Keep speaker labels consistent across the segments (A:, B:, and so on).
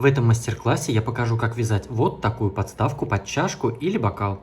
A: В этом мастер-классе я покажу, как вязать вот такую подставку под чашку или бокал.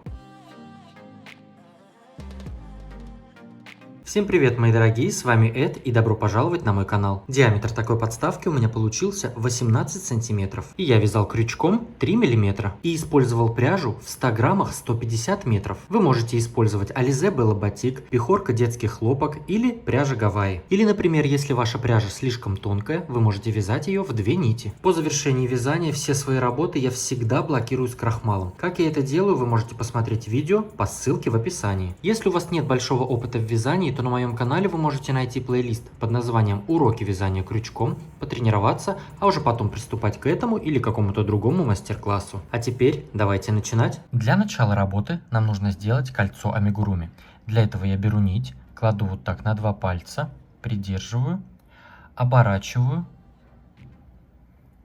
A: Всем привет, мои дорогие, с вами Эд и добро пожаловать на мой канал. Диаметр такой подставки у меня получился 18 сантиметров. И я вязал крючком 3 миллиметра. И использовал пряжу в 100 граммах 150 метров. Вы можете использовать Alize Bella Batik, пехорка детских хлопок или пряжа Гавайи. Или, например, если ваша пряжа слишком тонкая, вы можете вязать ее в 2 нити. По завершении вязания все свои работы я всегда блокирую с крахмалом. Как я это делаю, вы можете посмотреть видео по ссылке в описании. Если у вас нет большого опыта в вязании, то на моем канале вы можете найти плейлист под названием «Уроки вязания крючком», потренироваться, а уже потом приступать к этому или какому-то другому мастер-классу. А теперь давайте начинать. Для начала работы нам нужно сделать кольцо амигуруми. Для этого я беру нить, кладу вот так на 2 пальца, придерживаю, оборачиваю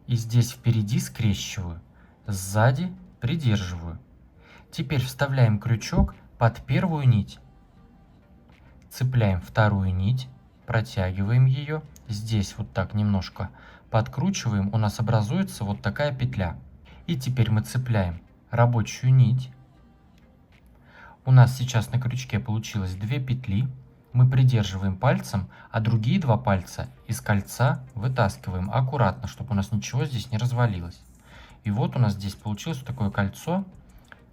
A: и здесь впереди скрещиваю, сзади придерживаю. Теперь вставляем крючок под первую нить. Цепляем вторую нить, протягиваем ее, здесь вот так немножко подкручиваем, у нас образуется вот такая петля. И теперь мы цепляем рабочую нить. У нас сейчас на крючке получилось 2 петли. Мы придерживаем пальцем, а другие 2 пальца из кольца вытаскиваем аккуратно, чтобы у нас ничего здесь не развалилось. И вот у нас здесь получилось вот такое кольцо.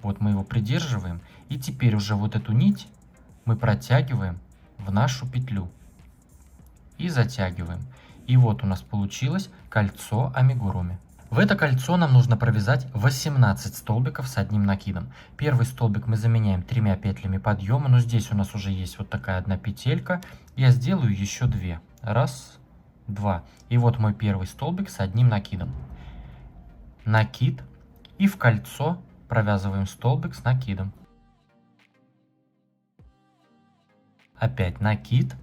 A: Вот мы его придерживаем. И теперь уже вот эту нить мы протягиваем в нашу петлю и затягиваем. И вот у нас получилось кольцо амигуруми. В это кольцо нам нужно провязать 18 столбиков с одним накидом. Первый столбик мы заменяем 3 петлями подъема, но здесь у нас уже есть вот такая одна петелька. Я сделаю еще 2. Раз, два. И вот мой первый столбик с одним накидом. Накид. И в кольцо провязываем столбик с накидом. Опять накид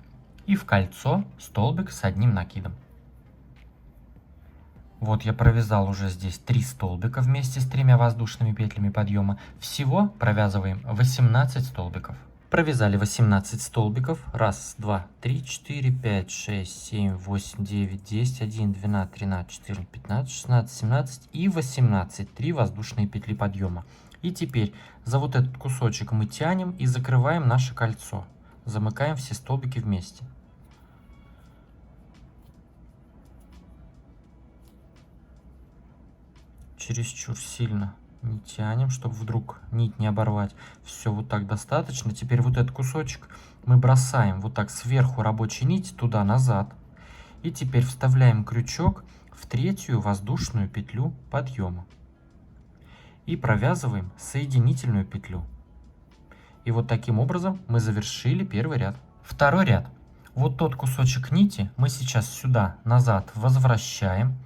A: и в кольцо столбик с одним накидом. Вот я провязал уже здесь 3 столбика вместе с 3 воздушными петлями подъема. Всего провязываем 18 столбиков. Провязали 18 столбиков. Раз, два, три, 4, 5, 6, 7, 8, 9, 10, 11, 12, 13, 14, 15, 16, 17 и 18. 3 воздушные петли подъема. И теперь за вот этот кусочек мы тянем и закрываем наше кольцо. Замыкаем все столбики вместе. Чересчур сильно не тянем, чтобы вдруг нить не оборвать. Все, вот так достаточно. Теперь вот этот кусочек мы бросаем вот так сверху рабочей нити туда-назад. И теперь вставляем крючок в 3-ю воздушную петлю подъема. И провязываем соединительную петлю. И вот таким образом мы завершили первый ряд. Второй ряд. Вот тот кусочек нити мы сейчас сюда назад возвращаем.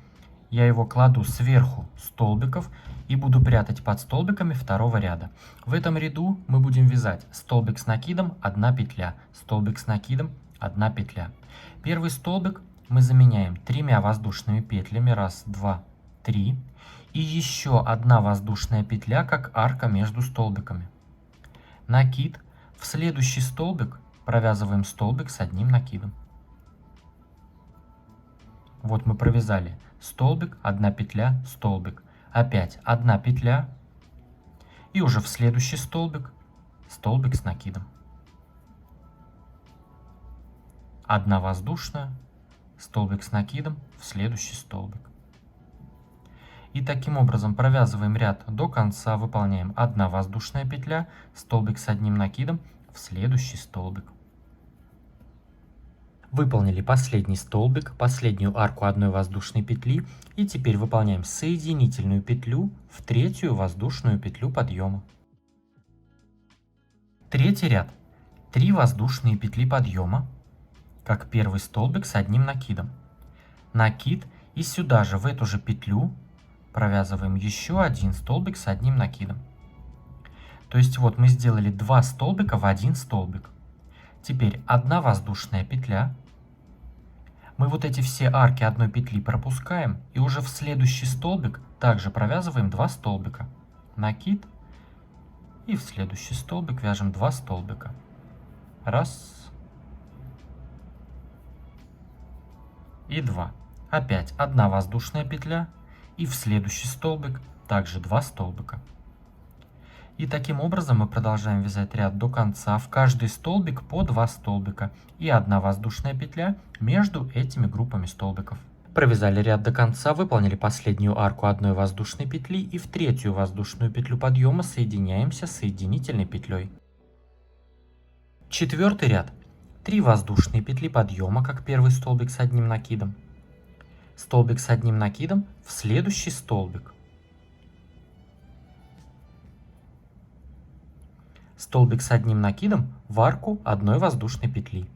A: Я его кладу сверху столбиков и буду прятать под столбиками второго ряда. В этом ряду мы будем вязать столбик с накидом, 1 петля, столбик с накидом, 1 петля. Первый столбик мы заменяем 3 воздушными петлями. Раз, два, три. И еще 1 воздушная петля, как арка между столбиками. Накид. В следующий столбик провязываем столбик с одним накидом. Вот мы провязали столбик, 1 петля, столбик. Опять 1 петля. И уже в следующий столбик столбик с накидом. 1 воздушная, столбик с накидом в следующий столбик. И таким образом провязываем ряд до конца, выполняем 1 воздушная петля, столбик с одним накидом в следующий столбик. Выполнили последний столбик, последнюю арку 1 воздушной петли и теперь выполняем соединительную петлю в 3-ю воздушную петлю подъема. Третий ряд. 3 воздушные петли подъема, как первый столбик с одним накидом. Накид и сюда же в эту же петлю провязываем еще 1 столбик с одним накидом. То есть вот мы сделали 2 столбика в 1 столбик. Теперь 1 воздушная петля. Мы вот эти все арки 1 петли пропускаем и уже в следующий столбик также провязываем 2 столбика. Накид и в следующий столбик вяжем 2 столбика. Раз и 2. Опять 1 воздушная петля и в следующий столбик также 2 столбика. И таким образом мы продолжаем вязать ряд до конца, в каждый столбик по 2 столбика и 1 воздушная петля между этими группами столбиков. Провязали ряд до конца, выполнили последнюю арку 1 воздушной петли и в третью воздушную петлю подъема соединяемся с соединительной петлей. Четвертый ряд. 3 воздушные петли подъема, как первый столбик с одним накидом. Столбик с одним накидом в следующий столбик. Столбик с одним накидом в арку 1 воздушной петли.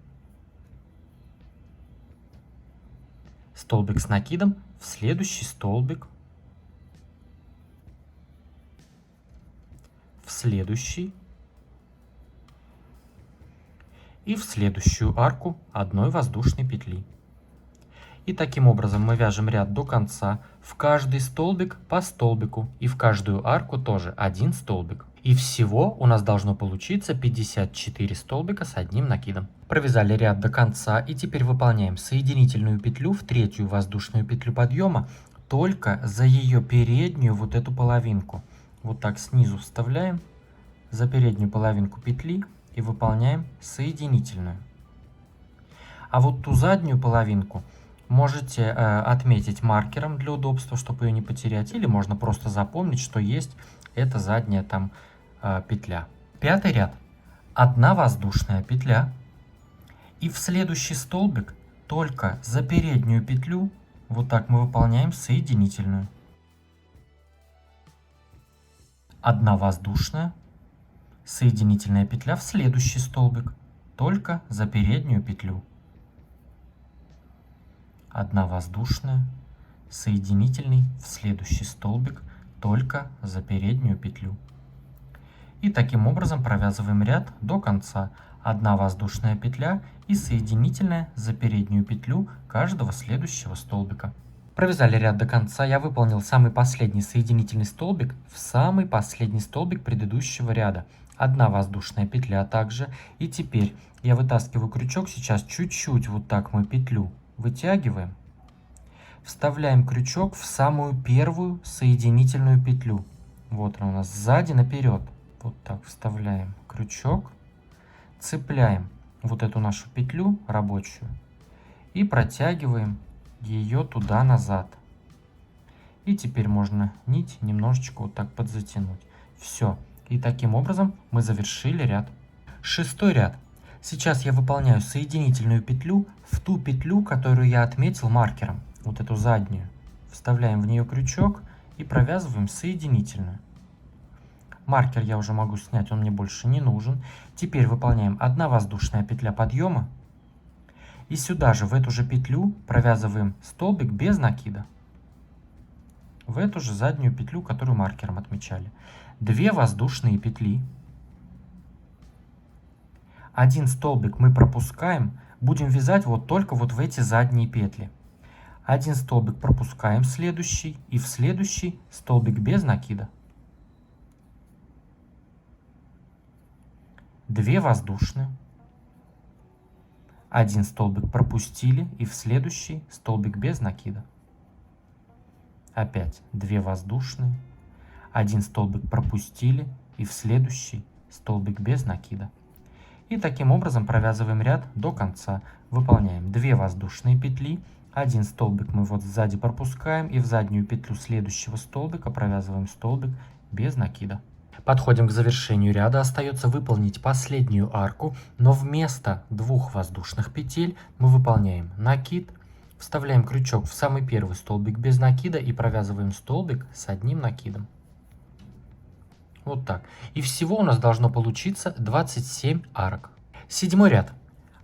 A: Столбик с накидом в следующий столбик. В следующий. И в следующую арку 1 воздушной петли. И таким образом мы вяжем ряд до конца, в каждый столбик по столбику и в каждую арку тоже 1 столбик. И всего у нас должно получиться 54 столбика с одним накидом. Провязали ряд до конца и теперь выполняем соединительную петлю в третью воздушную петлю подъема только за ее переднюю вот эту половинку. Вот так снизу вставляем за переднюю половинку петли и выполняем соединительную. А вот ту заднюю половинку можете отметить маркером для удобства, чтобы ее не потерять, или можно просто запомнить, что есть эта задняя там петля. Пятый ряд. 1 воздушная петля и в следующий столбик только за переднюю петлю вот так мы выполняем соединительную. 1 воздушная, соединительная петля в следующий столбик только за переднюю петлю. 1 воздушная, соединительный в следующий столбик только за переднюю петлю. И таким образом провязываем ряд до конца. 1 воздушная петля и соединительная за переднюю петлю каждого следующего столбика. Провязали ряд до конца, я выполнил самый последний соединительный столбик в самый последний столбик предыдущего ряда. 1 воздушная петля также. И теперь я вытаскиваю крючок, сейчас чуть-чуть вот так мы петлю вытягиваем. Вставляем крючок в самую первую соединительную петлю. Вот она у нас сзади наперед. Вот так вставляем крючок, цепляем вот эту нашу петлю рабочую и протягиваем ее туда-назад. И теперь можно нить немножечко вот так подзатянуть. Все. И таким образом мы завершили ряд. Шестой ряд. Сейчас я выполняю соединительную петлю в ту петлю, которую я отметил маркером. Вот эту заднюю. Вставляем в нее крючок и провязываем соединительную. Маркер я уже могу снять, он мне больше не нужен. Теперь выполняем 1 воздушная петля подъема. И сюда же, в эту же петлю, провязываем столбик без накида. В эту же заднюю петлю, которую маркером отмечали. 2 воздушные петли. 1 столбик мы пропускаем. Будем вязать вот только вот в эти задние петли. 1 столбик пропускаем в следующий и в следующий столбик без накида. 2 воздушные. 1 столбик пропустили и в следующий столбик без накида. Опять 2 воздушные. 1 столбик пропустили и в следующий столбик без накида. И таким образом провязываем ряд до конца. Выполняем 2 воздушные петли. 1 столбик мы вот сзади пропускаем и в заднюю петлю следующего столбика провязываем столбик без накида. Подходим к завершению ряда. Остается выполнить последнюю арку, но вместо 2 воздушных петель мы выполняем накид, вставляем крючок в самый первый столбик без накида и провязываем столбик с одним накидом. Вот так. И всего у нас должно получиться 27 арок. Седьмой ряд.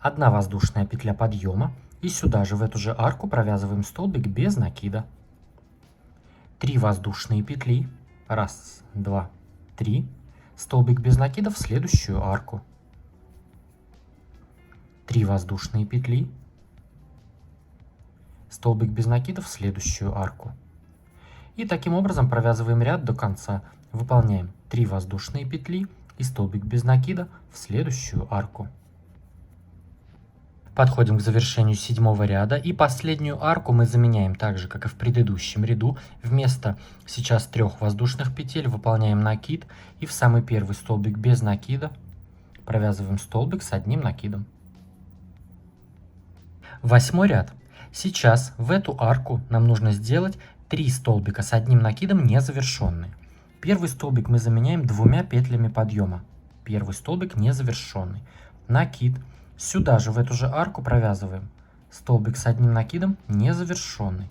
A: 1 воздушная петля подъема и сюда же в эту же арку провязываем столбик без накида. 3 воздушные петли. 1, 2, 3. Столбик без накида в следующую арку. 3 воздушные петли. Столбик без накида в следующую арку. И таким образом провязываем ряд до конца. Выполняем 3 воздушные петли и столбик без накида в следующую арку. Подходим к завершению 7-го ряда, и последнюю арку мы заменяем так же, как и в предыдущем ряду. Вместо сейчас 3 воздушных петель выполняем накид, и в самый первый столбик без накида провязываем столбик с одним накидом. 8-й ряд. Сейчас в эту арку нам нужно сделать 3 столбика с одним накидом незавершенные. Первый столбик мы заменяем 2 петлями подъема. Первый столбик незавершенный. Накид. Сюда же, в эту же арку провязываем столбик с одним накидом незавершенный.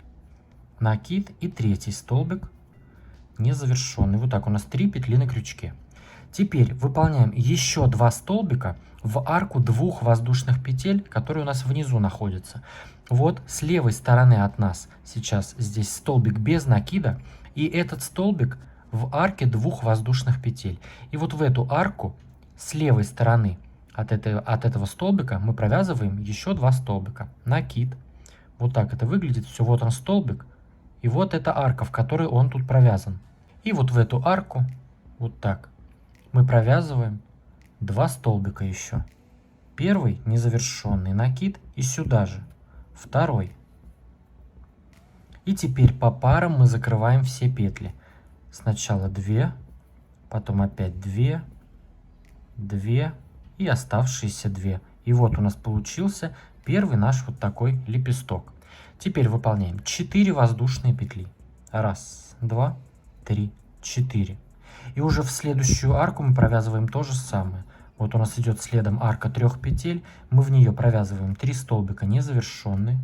A: Накид и третий столбик незавершенный. Вот так у нас 3 петли на крючке. Теперь выполняем еще 2 столбика в арку 2 воздушных петель, которые у нас внизу находятся. Вот с левой стороны от нас сейчас здесь столбик без накида, и этот столбик в арке 2 воздушных петель. И вот в эту арку с левой стороны от этого столбика мы провязываем еще 2 столбика. Накид. Вот так это выглядит. Все, вот он столбик. И вот эта арка, в которой он тут провязан. И вот в эту арку, вот так, мы провязываем 2 столбика еще. Первый незавершенный накид, и сюда же второй. И теперь по парам мы закрываем все петли. Сначала 2, потом опять 2, 2 и оставшиеся 2. И вот у нас получился первый наш вот такой лепесток. Теперь выполняем 4 воздушные петли. 1, 2, 3, 4. И уже в следующую арку мы провязываем то же самое. Вот у нас идет следом арка 3 петель. Мы в нее провязываем 3 столбика незавершенные.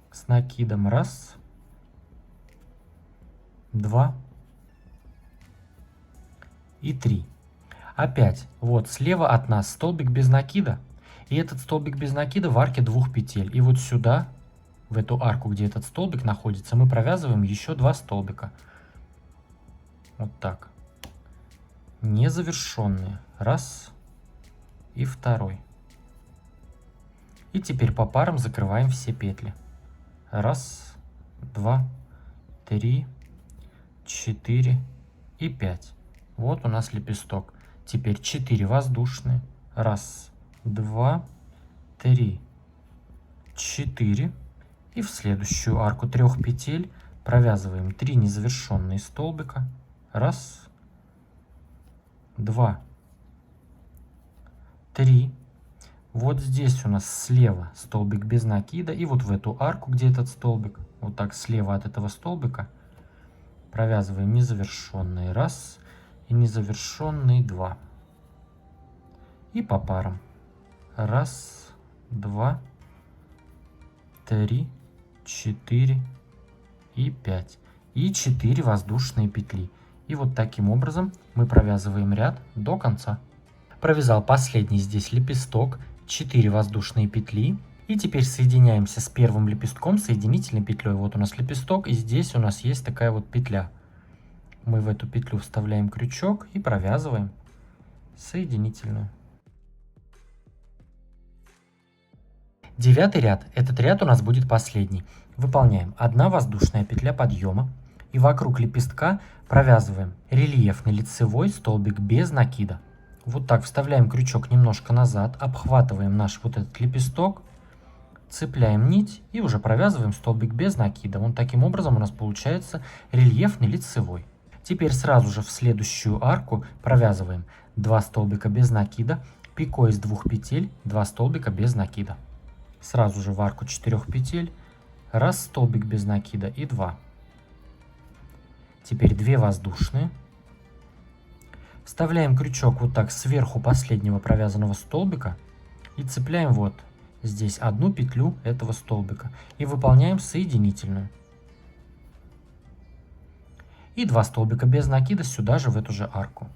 A: С накидом 1, 2 и 3. Опять вот слева от нас столбик без накида. И этот столбик без накида в арке 2 петель. И вот сюда, в эту арку, где этот столбик находится, мы провязываем еще 2 столбика. Вот так. Незавершенные. 1 и 2. И теперь по парам закрываем все петли. 1, 2, 3, 4 и 5. Вот у нас лепесток. Теперь 4 воздушные. 1, 2, 3, 4. И в следующую арку 3 петель провязываем 3 незавершенные столбика. 1, 2, 3. Вот здесь у нас слева столбик без накида. И вот в эту арку, где этот столбик, вот так слева от этого столбика, провязываем незавершенные 1 и незавершенные 2. И по парам. 1, 2, 3, 4 и 5. И 4 воздушные петли. И вот таким образом мы провязываем ряд до конца. Провязал последний здесь лепесток, 4 воздушные петли. И теперь соединяемся с первым лепестком соединительной петлей. Вот у нас лепесток, и здесь у нас есть такая вот петля. Мы в эту петлю вставляем крючок и провязываем соединительную. 9-й ряд. Этот ряд у нас будет последний. Выполняем 1 воздушная петля подъема. И вокруг лепестка провязываем рельефный лицевой столбик без накида. Вот так вставляем крючок немножко назад, обхватываем наш вот этот лепесток, цепляем нить и уже провязываем столбик без накида. Вот таким образом у нас получается рельефный лицевой. Теперь сразу же в следующую арку провязываем 2 столбика без накида, пико из 2 петель, 2 столбика без накида. Сразу же в арку 4 петель, 1 столбик без накида и 2. Теперь 2 воздушные. Вставляем крючок вот так сверху последнего провязанного столбика и цепляем вот здесь одну петлю этого столбика и выполняем соединительную. И 2 столбика без накида сюда же в эту же арку.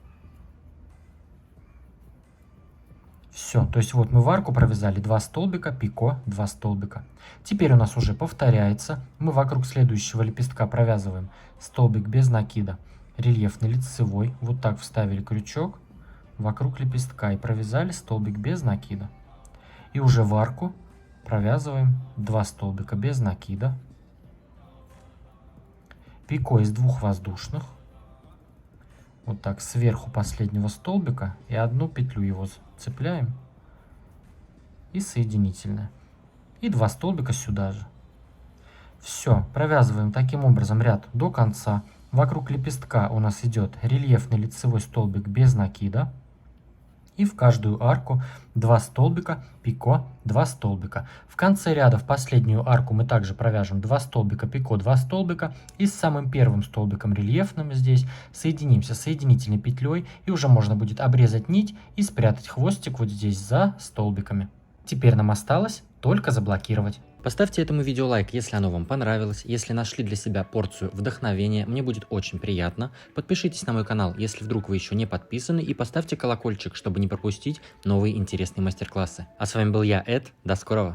A: Все, то есть вот мы в арку провязали 2 столбика, пико, 2 столбика. Теперь у нас уже повторяется. Мы вокруг следующего лепестка провязываем столбик без накида, рельефный лицевой. Вот так вставили крючок вокруг лепестка и провязали столбик без накида. И уже в арку провязываем 2 столбика без накида, пико из 2 воздушных. Вот так сверху последнего столбика и одну петлю его цепляем и соединительная. И 2 столбика сюда же. Все, провязываем таким образом ряд до конца. Вокруг лепестка у нас идет рельефный лицевой столбик без накида. И в каждую арку 2 столбика, пико, 2 столбика. В конце ряда в последнюю арку мы также провяжем 2 столбика, пико, 2 столбика. И с самым первым столбиком рельефным здесь соединимся соединительной петлей. И уже можно будет обрезать нить и спрятать хвостик вот здесь за столбиками. Теперь нам осталось только заблокировать. Поставьте этому видео лайк, если оно вам понравилось. Если нашли для себя порцию вдохновения, мне будет очень приятно. Подпишитесь на мой канал, если вдруг вы еще не подписаны, и поставьте колокольчик, чтобы не пропустить новые интересные мастер-классы. А с вами был я, Эд. До скорого!